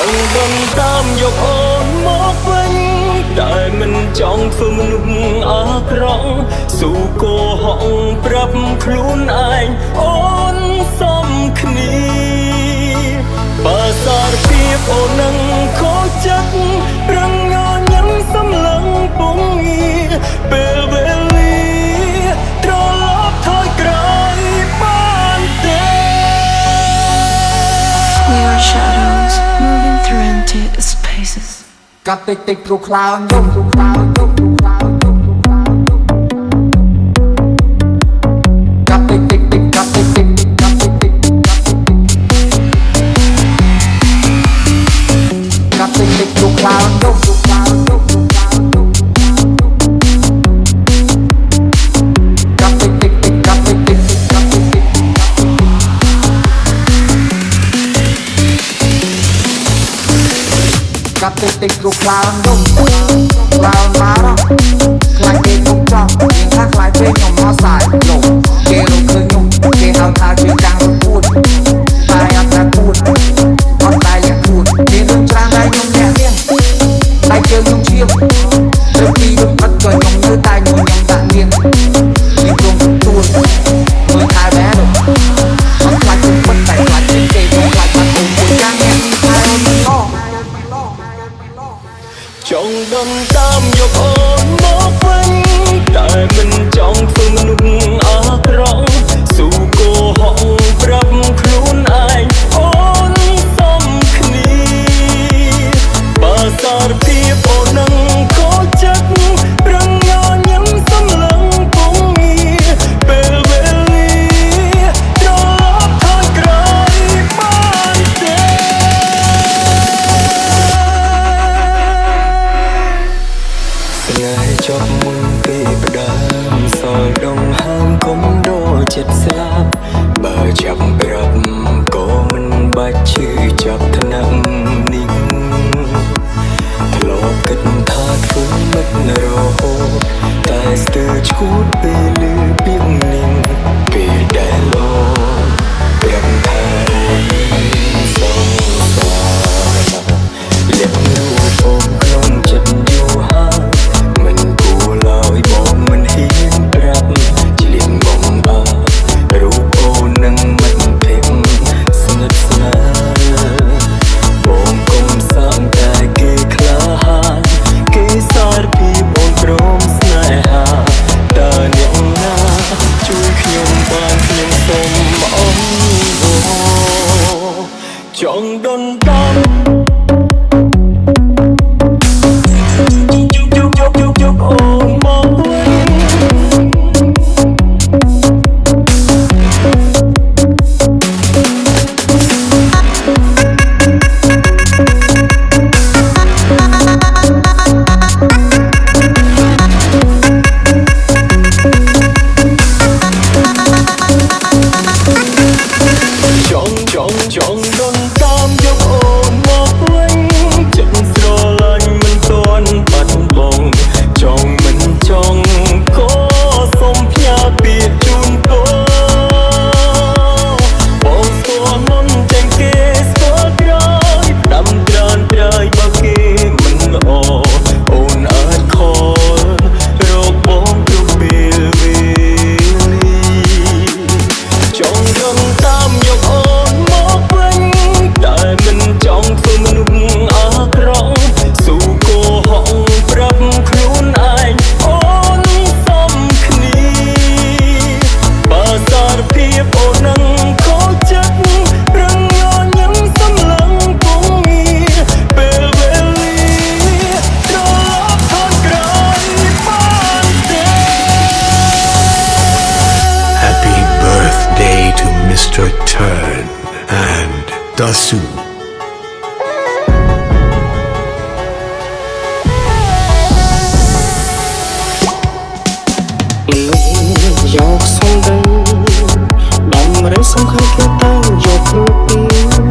ងដំតាមយកអូនមកវិញតែមិនចង់ធ្វើមនុស្សអាក្រក់ស៊ូកោហងប្រាប់ខ្លួនឯងអូនសំគ្នាបើសារភាពអូននឹងខូចចិត្តរងញញឹមសំឡឹងពងងារពេលវេលាត្រឡប់ថយក្រោយបានទេ We are shadows moving through empty spaces កាប់តិចតិចព្រោះខ្លោងយំព្រោះខ្លោងយំព្រោះខ្លោងយំកាប់តិចតិចតិចកាប់តិចតិចកាប់តិចតិចកាប់តិចតិចព្រោះខ្លោងយំព្រោះខ្លោងយំកាប់តិចតិចតិចកាប់តិចតិចកាប់តិចតិចកាប់តិចតិចព្រោះខ្លោងយំខ្លោងមកដល់ខ្លាចគេទុកចោលយើងថាខ្លាចពេកខ្ញុំមកសាយយំគេរកឃើញខ្ញុំគេហៅថាជាកាំងរពួតតែអត់ថាពួតអត់តែលះពួតមានរឿងច្រើនដែរខ្ញុំអ្នកនាងតែជើងខ្ញុំឈៀបព្រឹកពីរំអិតក៏ខ្ញុំនៅតែខ្ញុំដាក់នាងខ្ញុំព្រមទទួលមើលថែបែរអត់ខ្លាចខ្ញុំពិតតែខ្លាចគេខ្ញុំខ្លាចបាត់ខ្ញុំមួយយ៉ាងនេះតែអូនមិនឡោចង់ដំតាមយកអូនមកវិញតែមិនចង់ធ្វើមនុស្សអាក្រក់ស៊ូកោហងប្រាប់ខ្លួនឯងអូនសំគ្នាបើសារភាពអូននឹងខូចចិត្តរងញញឹមសំឡឹងពងងារពេលវេលាត្រឡប់ថយក្រោយបានទេស្នេហ៍ចប់មុនពេលផ្ដើមសល់ដងហើមកុំដោចិត្តស្លាប់បើចាប់ប្រាប់ក៏មិនបាច់ឈឺចាប់ថ្នាក់នេះធ្លាប់គិតថាធ្វើមិនរហូតតែស្ទើរឈួតពេលឮពាក្យនេះពេលដែលអូនប្រាប់ថាសងសាលះរូបអូនក្នុងចិត្តយូរហើយមិនគួរឡើយបងមិនហ៊ានប្រាប់ជាលៀនបងបារូបអូននឹងមិនភ័ក្រស្និទ្ធស្នាលបងកុំសាំតែគេក្លាហានគេសារភាពអូនព្រមស្នេហាតើអ្នកណាជួយខ្ញុំបានខ្ញុំសូមអរចង់ដនតាមយកអូនមកវិញចង់ដនតាមយកអូនមកវិញចិត្តស្រឡាញ់មិនទាន់បាត់បង់ចង់មិនចង់ក៏សូមផ្ញើពាក្យជូនពរបងស្គាល់មុនទាំងគេស្គាល់ក្រោយដាំត្រានត្រើយបើគេមិនល្អអូនអាចខលរកបងគ្រប់ពេលវេលាចង់ដនតាមយកអូនមកវិញតែមិនចង់ធ្វើមនុស្សអាក្រក់ស៊ូកោហងប្រាប់ខ្លួនឯងអូនសំគ្នាបើសារភាពអូននឹងខូចចិត្តរងញញឹមសំឡឹងពងងារពេលវេលាត្រឡប់ថយក្រោយបានទេ Happy birthday to Mr. Turn and Dasu. យកសំដីដំរីសំខាន់គេតាំងយកគ្រូពី